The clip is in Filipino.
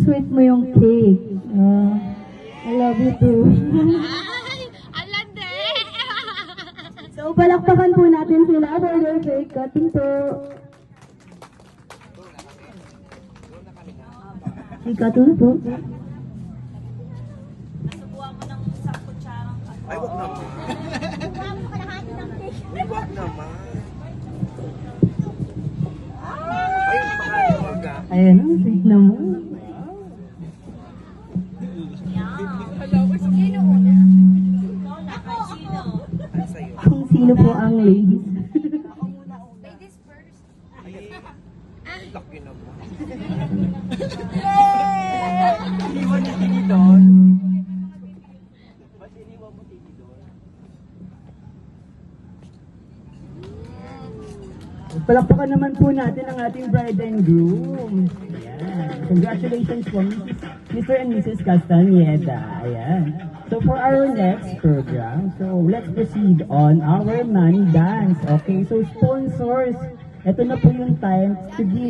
sweet mo yung cake. I love you too. Ay, alande! So, palakpakan po natin sila for their cake cutting po. Cake cutting po. Nasubuhan mo ng isang kutsarang Ay, wag naman. Nasubuhan mo kalahati ng cake. Ay, wag naman. Ay, makaliwag ka. Ayan ang cake naman. Sino una? Ako, sino? Ay, sa'yo. Kung sino po ang ladies. Ladies first. Laki naman. Iniwan ni Tini doon. Ba't iniwan mo Tini doon? Palakpakan naman po natin ang ating bride and groom. Ayan. Congratulations po, Mr. and Mrs. Castañeda. Ayan. So for our next program, so let's proceed on our money dance. Okay, so sponsors, ito na po yung time to give